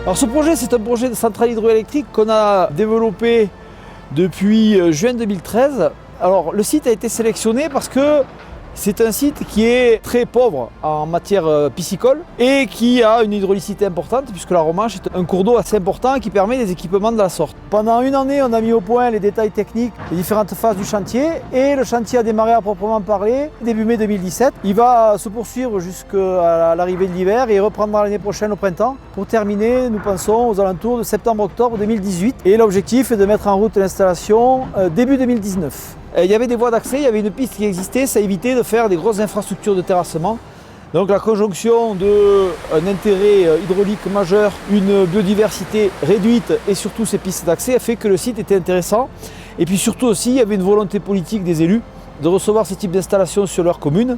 Alors ce projet, c'est un projet de centrale hydroélectrique qu'on a développé depuis juin 2013. Alors le site a été sélectionné parce que c'est un site qui est très pauvre en matière piscicole et qui a une hydraulicité importante puisque la Romanche est un cours d'eau assez important qui permet des équipements de la sorte. Pendant une année, on a mis au point les détails techniques des différentes phases du chantier et le chantier a démarré à proprement parler début mai 2017. Il va se poursuivre jusqu'à l'arrivée de l'hiver et reprendra l'année prochaine au printemps pour terminer, nous pensons, aux alentours de septembre-octobre 2018. Et l'objectif est de mettre en route l'installation début 2019. Il y avait des voies d'accès, il y avait une piste qui existait, ça évitait de faire des grosses infrastructures de terrassement. Donc la conjonction d'un intérêt hydraulique majeur, une biodiversité réduite et surtout ces pistes d'accès a fait que le site était intéressant. Et puis surtout aussi, il y avait une volonté politique des élus de recevoir ce type d'installation sur leur commune.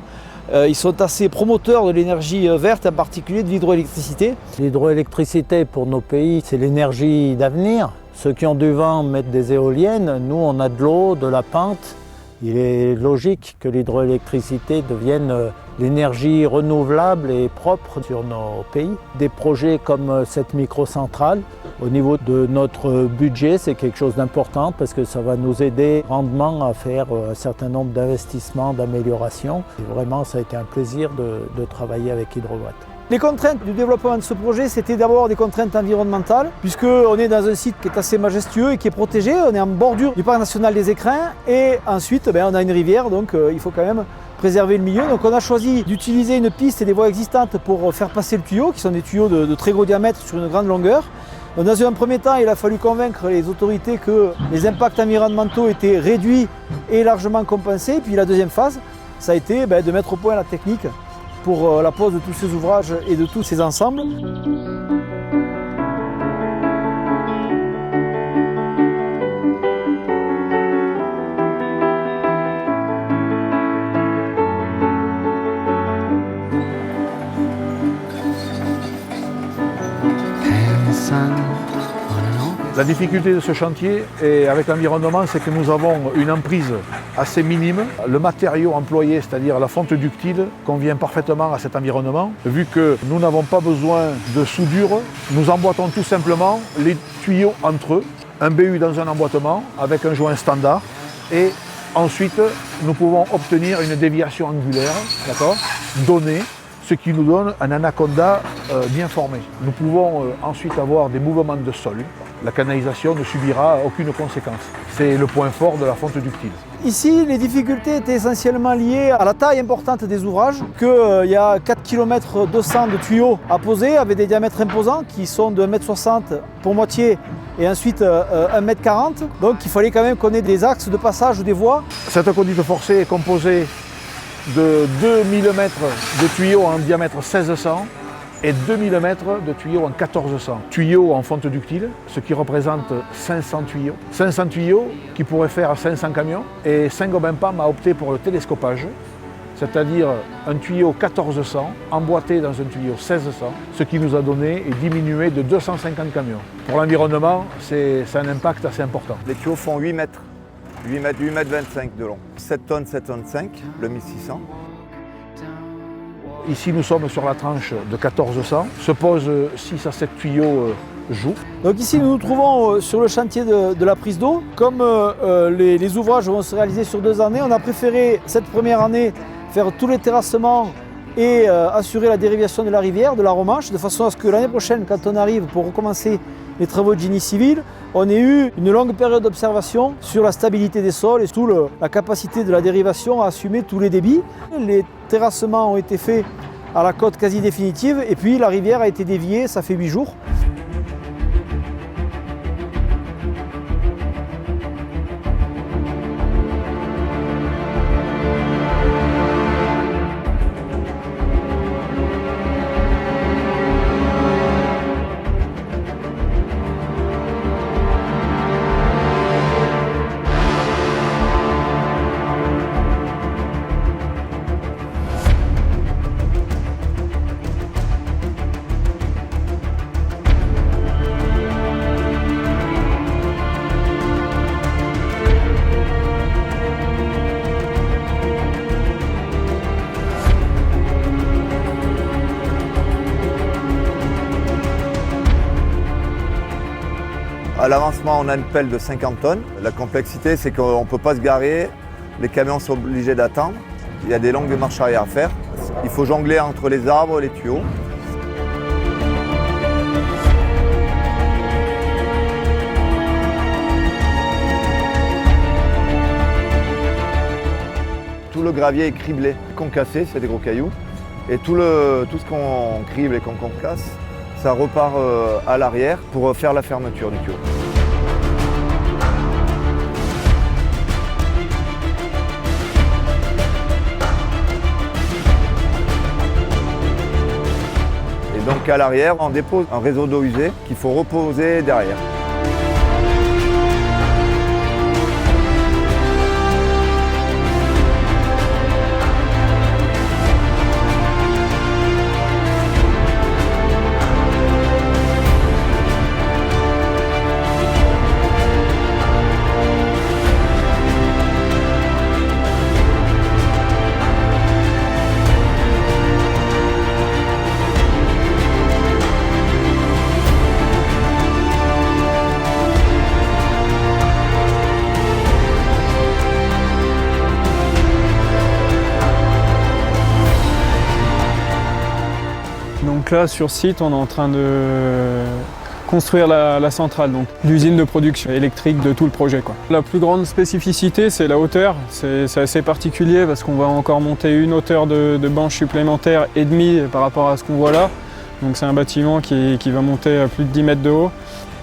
Ils sont assez promoteurs de l'énergie verte, en particulier de l'hydroélectricité. L'hydroélectricité pour nos pays, c'est l'énergie d'avenir. Ceux qui ont du vent mettent des éoliennes, nous on a de l'eau, de la pente. Il est logique que l'hydroélectricité devienne l'énergie renouvelable et propre sur nos pays. Des projets comme cette microcentrale, au niveau de notre budget, c'est quelque chose d'important parce que ça va nous aider grandement à faire un certain nombre d'investissements, d'améliorations. Vraiment, ça a été un plaisir de travailler avec Hydrowatt. Les contraintes du développement de ce projet, c'était d'abord des contraintes environnementales, puisqu'on est dans un site qui est assez majestueux et qui est protégé. On est en bordure du parc national des Écrins et ensuite on a une rivière, donc il faut quand même préserver le milieu. Donc on a choisi d'utiliser une piste et des voies existantes pour faire passer le tuyau, qui sont des tuyaux de très gros diamètre sur une grande longueur. Donc dans un premier temps, il a fallu convaincre les autorités que les impacts environnementaux étaient réduits et largement compensés. Puis la deuxième phase, ça a été de mettre au point la technique pour la pose de tous ces ouvrages et de tous ces ensembles. La difficulté de ce chantier et avec l'environnement, c'est que nous avons une emprise assez minime. Le matériau employé, c'est-à-dire la fonte ductile, convient parfaitement à cet environnement. Vu que nous n'avons pas besoin de soudure, nous emboîtons tout simplement les tuyaux entre eux, un BU dans un emboîtement avec un joint standard. Et ensuite, nous pouvons obtenir une déviation angulaire, donnée, ce qui nous donne un anaconda bien formé. Nous pouvons ensuite avoir des mouvements de sol. La canalisation ne subira aucune conséquence. C'est le point fort de la fonte ductile. Ici, les difficultés étaient essentiellement liées à la taille importante des ouvrages, qu'il y a 4 km 200 de tuyaux à poser avec des diamètres imposants qui sont de 1,60 m pour moitié et ensuite 1,40 m. Donc il fallait quand même qu'on ait des axes de passage des voies. Cette conduite forcée est composée de 2 000 m de tuyaux en diamètre 1600 et 2 000 m de tuyaux en 1400. Tuyaux en fonte ductile, ce qui représente 500 tuyaux. 500 tuyaux qui pourraient faire 500 camions. Et Saint-Gobain-Pam a opté pour le télescopage, c'est-à-dire un tuyau 1400 emboîté dans un tuyau 1600, ce qui nous a donné et diminué de 250 camions. Pour l'environnement, c'est un impact assez important. Les tuyaux font 8 mètres. 8 mètres 25 de long. 7 tonnes, 7 tonnes 5, le 1600. Ici, nous sommes sur la tranche de 1400. Se posent 6 à 7 tuyaux joue. Donc ici, nous nous trouvons sur le chantier de la prise d'eau. Comme les ouvrages vont se réaliser sur 2 années, on a préféré cette première année faire tous les terrassements et assurer la dérivation de la rivière, de la Romanche, de façon à ce que l'année prochaine, quand on arrive pour recommencer les travaux de génie civil, on ait eu une longue période d'observation sur la stabilité des sols et surtout la capacité de la dérivation à assumer tous les débits. Les terrassements ont été faits à la cote quasi définitive et puis la rivière a été déviée, ça fait 8 jours. À l'avancement, on a une pelle de 50 tonnes. La complexité, c'est qu'on ne peut pas se garer. Les camions sont obligés d'attendre. Il y a des longues marches arrière à faire. Il faut jongler entre les arbres et les tuyaux. Tout le gravier est criblé, concassé, c'est des gros cailloux. Et tout ce qu'on crible et qu'on concasse, ça repart à l'arrière pour faire la fermeture du tuyau. Et donc à l'arrière, on dépose un réseau d'eau usée qu'il faut reposer derrière. Donc là, sur site, on est en train de construire la centrale, donc l'usine de production électrique de tout le projet, quoi. La plus grande spécificité, c'est la hauteur. C'est assez particulier parce qu'on va encore monter une hauteur de bâche supplémentaire et demi par rapport à ce qu'on voit là. Donc c'est un bâtiment qui va monter à plus de 10 mètres de haut.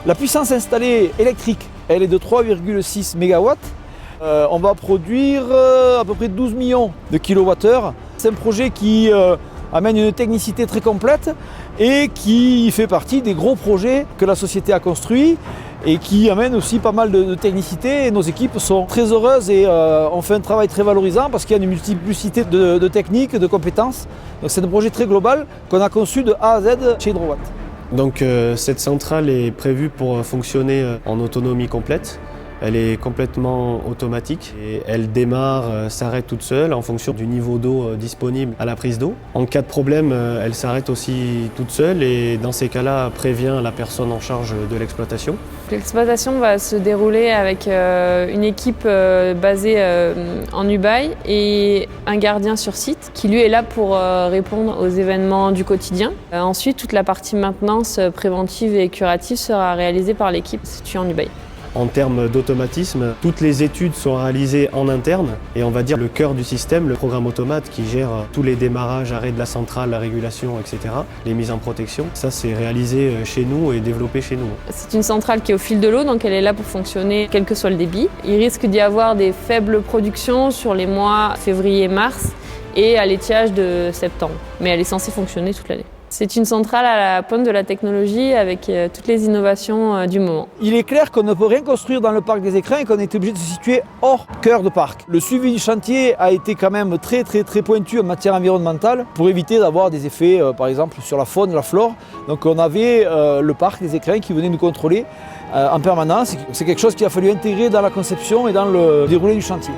La puissance installée électrique, elle est de 3,6 MW. On va produire à peu près 12 millions de kWh. C'est un projet qui amène une technicité très complète et qui fait partie des gros projets que la société a construits et qui amène aussi pas mal de technicité. Et nos équipes sont très heureuses et on fait un travail très valorisant parce qu'il y a une multiplicité de techniques, de compétences. Donc c'est un projet très global qu'on a conçu de A à Z chez Hydrowatt. Donc cette centrale est prévue pour fonctionner en autonomie complète. Elle est complètement automatique et elle démarre, s'arrête toute seule en fonction du niveau d'eau disponible à la prise d'eau. En cas de problème, elle s'arrête aussi toute seule et dans ces cas-là, prévient la personne en charge de l'exploitation. L'exploitation va se dérouler avec une équipe basée en Ubaye et un gardien sur site qui lui est là pour répondre aux événements du quotidien. Ensuite, toute la partie maintenance préventive et curative sera réalisée par l'équipe située en Ubaye. En termes d'automatisme, toutes les études sont réalisées en interne et on va dire le cœur du système, le programme automate qui gère tous les démarrages, arrêts de la centrale, la régulation, etc., les mises en protection. Ça, c'est réalisé chez nous et développé chez nous. C'est une centrale qui est au fil de l'eau, donc elle est là pour fonctionner quel que soit le débit. Il risque d'y avoir des faibles productions sur les mois février-mars et à l'étiage de septembre, mais elle est censée fonctionner toute l'année. C'est une centrale à la pointe de la technologie avec toutes les innovations du moment. Il est clair qu'on ne peut rien construire dans le parc des Écrins et qu'on est obligé de se situer hors cœur de parc. Le suivi du chantier a été quand même très pointu en matière environnementale pour éviter d'avoir des effets par exemple sur la faune, la flore. Donc on avait le parc des Écrins qui venait nous contrôler en permanence. C'est quelque chose qu'il a fallu intégrer dans la conception et dans le déroulé du chantier.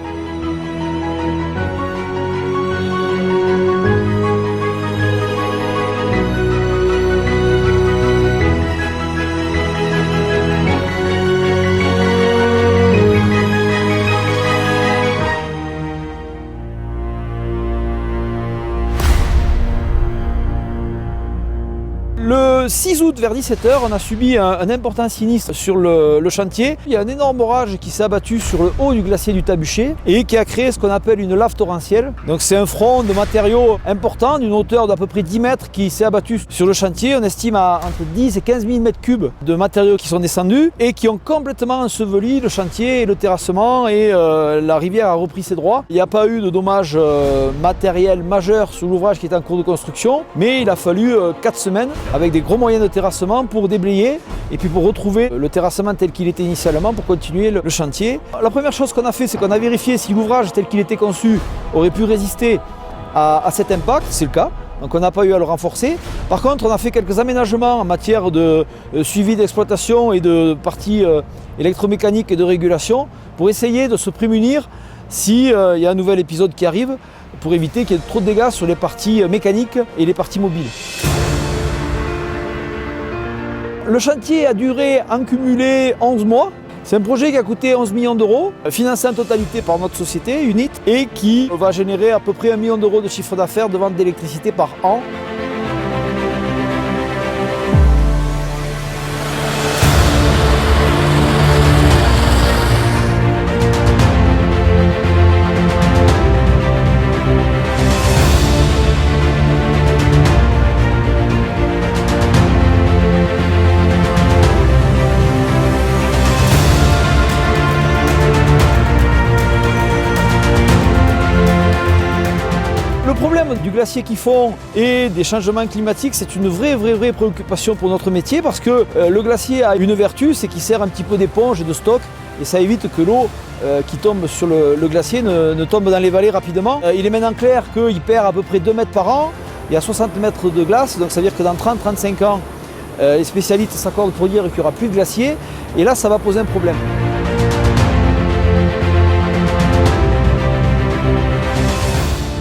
Le 6 août vers 17h, on a subi un important sinistre sur le chantier. Il y a un énorme orage qui s'est abattu sur le haut du glacier du Tabuchet et qui a créé ce qu'on appelle une lave torrentielle. Donc c'est un front de matériaux important d'une hauteur d'à peu près 10 mètres qui s'est abattu sur le chantier. On estime à entre 10 et 15 000 mètres cubes de matériaux qui sont descendus et qui ont complètement enseveli le chantier et le terrassement et la rivière a repris ses droits. Il n'y a pas eu de dommages matériels majeurs sur l'ouvrage qui est en cours de construction, mais il a fallu 4 semaines avec des gros moyens de terrassement pour déblayer et puis pour retrouver le terrassement tel qu'il était initialement pour continuer le chantier. La première chose qu'on a fait, c'est qu'on a vérifié si l'ouvrage tel qu'il était conçu aurait pu résister à cet impact, c'est le cas. Donc on n'a pas eu à le renforcer. Par contre, on a fait quelques aménagements en matière de suivi d'exploitation et de parties électromécaniques et de régulation pour essayer de se prémunir s'il y a un nouvel épisode qui arrive pour éviter qu'il y ait trop de dégâts sur les parties mécaniques et les parties mobiles. Le chantier a duré en cumulé 11 mois. C'est un projet qui a coûté 11 millions d'euros, financé en totalité par notre société, UNIT, et qui va générer à peu près 1 million d'euros de chiffre d'affaires de vente d'électricité par an. Le problème du glacier qui fond et des changements climatiques, c'est une vraie préoccupation pour notre métier parce que le glacier a une vertu, c'est qu'il sert un petit peu d'éponge et de stock et ça évite que l'eau qui tombe sur le glacier ne tombe dans les vallées rapidement. Il est maintenant clair qu'il perd à peu près 2 mètres par an, il y a 60 mètres de glace, donc ça veut dire que dans 30-35 ans, les spécialistes s'accordent pour dire qu'il n'y aura plus de glacier et là ça va poser un problème.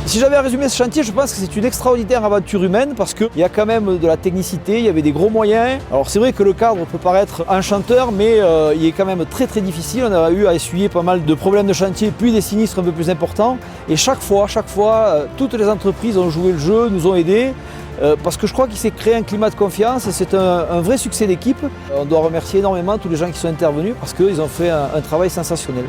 Si j'avais à résumer ce chantier, je pense que c'est une extraordinaire aventure humaine parce qu'il y a quand même de la technicité, il y avait des gros moyens. Alors c'est vrai que le cadre peut paraître enchanteur, mais il est quand même très difficile. On a eu à essuyer pas mal de problèmes de chantier, puis des sinistres un peu plus importants. Et chaque fois, toutes les entreprises ont joué le jeu, nous ont aidés. Parce que je crois qu'il s'est créé un climat de confiance et c'est un vrai succès d'équipe. On doit remercier énormément tous les gens qui sont intervenus parce qu'ils ont fait un travail sensationnel.